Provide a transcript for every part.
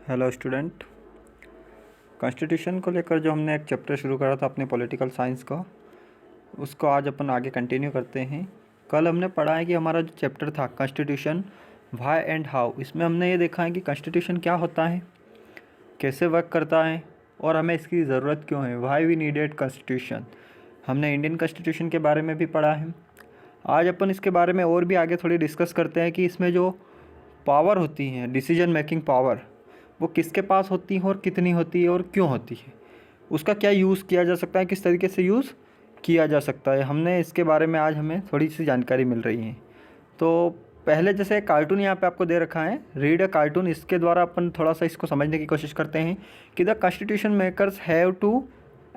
Hello student. Constitution को लेकर जो हमने एक चैप्टर शुरू करा था अपने पॉलिटिकल साइंस का, उसको आज अपन आगे कंटिन्यू करते हैं। कल हमने पढ़ा है कि हमारा जो चैप्टर था कॉन्स्टिट्यूशन व्हाई एंड हाउ, इसमें हमने ये देखा है कि कॉन्स्टिट्यूशन क्या होता है, कैसे वर्क करता है और हमें इसकी ज़रूरत क्यों है, व्हाई वी नीडेड कॉन्स्टिट्यूशन। हमने इंडियन कॉन्स्टिट्यूशन के बारे में भी पढ़ा है। आज अपन इसके बारे में और भी आगे थोड़ी डिस्कस करते हैं कि इसमें जो पावर होती है, डिसीजन मेकिंग पावर, वो किसके पास होती है और कितनी होती है और क्यों होती है, उसका क्या यूज़ किया जा सकता है, किस तरीके से यूज़ किया जा सकता है। हमने इसके बारे में आज हमें थोड़ी सी जानकारी मिल रही है। तो पहले जैसे कार्टून यहाँ पे आपको दे रखा है, रीड अ कार्टून, इसके द्वारा अपन थोड़ा सा इसको समझने की कोशिश करते हैं कि the constitution makers have to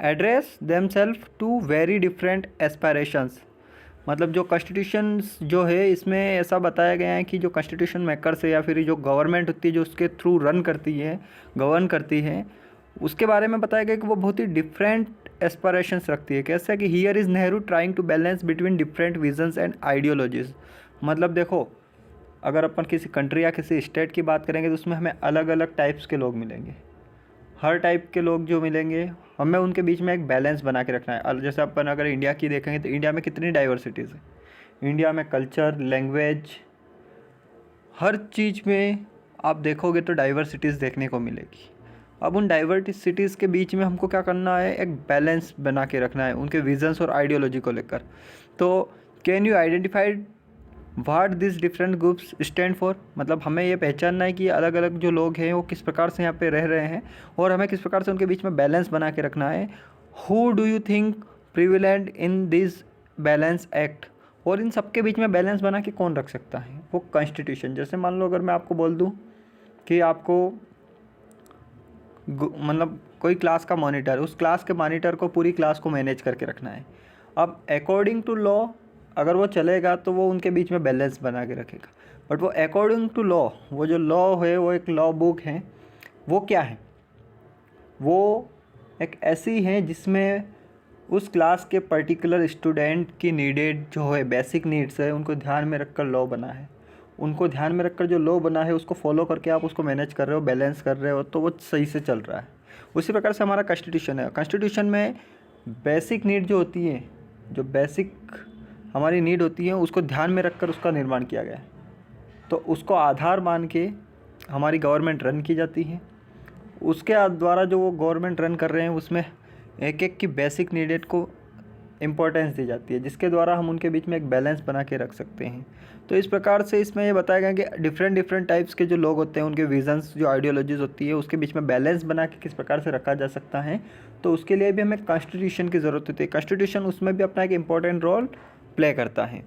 address themselves to very different aspirations. मतलब जो कॉन्स्टिट्यूशन जो है इसमें ऐसा बताया गया है कि जो कॉन्स्टिट्यूशन मेकर्स है या फिर जो गवर्नमेंट होती है जो उसके थ्रू रन करती है, गवर्न करती है, उसके बारे में बताया गया कि वो बहुत ही डिफरेंट एस्पायरेशंस रखती है। कैसे कि here is Nehru trying to balance between different visions and ideologies. मतलब देखो, अगर अपन किसी कंट्री या किसी स्टेट की बात करेंगे तो उसमें हमें अलग अलग टाइप्स के लोग मिलेंगे। हर टाइप के लोग जो मिलेंगे हमें उनके बीच में एक बैलेंस बना के रखना है। जैसे अपन अगर इंडिया की देखेंगे तो इंडिया में कितनी डाइवर्सिटीज़ है। इंडिया में कल्चर, लैंग्वेज, हर चीज़ में आप देखोगे तो डाइवर्सिटीज़ देखने को मिलेगी। अब उन डाइवर्सिटीज़ के बीच में हमको क्या करना है, एक बैलेंस बना के रखना है उनके विजन्स और आइडियोलॉजी को लेकर। तो can you identify what this different groups stand for. मतलब हमें ये पहचानना है कि अलग अलग जो लोग हैं वो किस प्रकार से यहाँ पे रह रहे हैं और हमें किस प्रकार से उनके बीच में बैलेंस बना के रखना है। Who do you think prevalent in this balance act. और इन सबके बीच में बैलेंस बना के कौन रख सकता है, वो कॉन्स्टिट्यूशन। जैसे मान लो अगर मैं आपको बोल दूँ कि आपको मतलब कोई क्लास का मॉनिटर, उस क्लास के मॉनिटर को पूरी क्लास को मैनेज करके रखना है। अब अकॉर्डिंग टू लॉ अगर वो चलेगा तो वो उनके बीच में बैलेंस बना के रखेगा। बट वो अकॉर्डिंग टू लॉ, वो जो लॉ है वो एक लॉ बुक है, वो क्या है, वो एक ऐसी है जिसमें उस क्लास के पर्टिकुलर स्टूडेंट की नीडेड जो है बेसिक नीड्स है उनको ध्यान में रखकर लॉ बना है। उनको ध्यान में रखकर जो लॉ बना है उसको फॉलो करके आप उसको मैनेज कर रहे हो, बैलेंस कर रहे हो, तो वो सही से चल रहा है। उसी प्रकार से हमारा कॉन्स्टिट्यूशन है। कॉन्स्टिट्यूशन में बेसिक नीड जो होती है, जो बेसिक हमारी नीड होती है, उसको ध्यान में रखकर उसका निर्माण किया गया है। तो उसको आधार मान के हमारी गवर्नमेंट रन की जाती है। उसके द्वारा जो वो गवर्नमेंट रन कर रहे हैं उसमें एक एक की बेसिक नीडेड को इम्पोर्टेंस दी जाती है, जिसके द्वारा हम उनके बीच में एक बैलेंस बना के रख सकते हैं। तो इस प्रकार से इसमें ये बताया गया कि डिफरेंट टाइप्स के जो लोग होते हैं उनके विजन्स, जो आइडियोलॉजीज़ होती है, उसके बीच में बैलेंस बना के किस प्रकार से रखा जा सकता है। तो उसके लिए भी हमें कॉन्स्टिट्यूशन की ज़रूरत होती है। कॉन्स्टिट्यूशन उसमें भी अपना एक इम्पॉर्टेंट रोल प्ले करता है।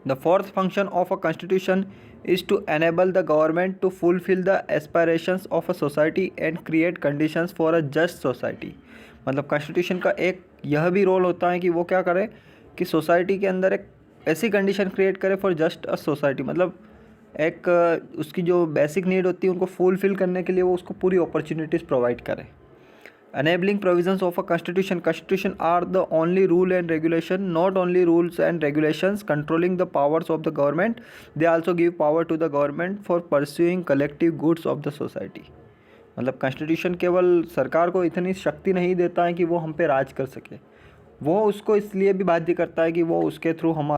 The fourth function of a constitution is to enable the government to fulfill the aspirations of a society and create conditions for a just society। मतलब कॉन्स्टिट्यूशन का एक यह भी रोल होता है कि वो क्या करे कि सोसाइटी के अंदर एक ऐसी कंडीशन क्रिएट करे फॉर जस्ट अ सोसाइटी। मतलब एक उसकी जो बेसिक नीड होती है उनको फुलफिल करने के लिए वो उसको पूरी अपॉर्चुनिटीज़ प्रोवाइड करे। Enabling provisions of a constitution are the only rule and regulation, not only rules and regulations controlling the powers of the government, they also give power to the government for pursuing collective goods of the society। मतलब constitution केवल सरकार को इतनी शक्ति नहीं देता है कि वो हम पे राज कर सके, वो उसको इसलिए भी बाध्य करता है कि वो उसके थ्रू हम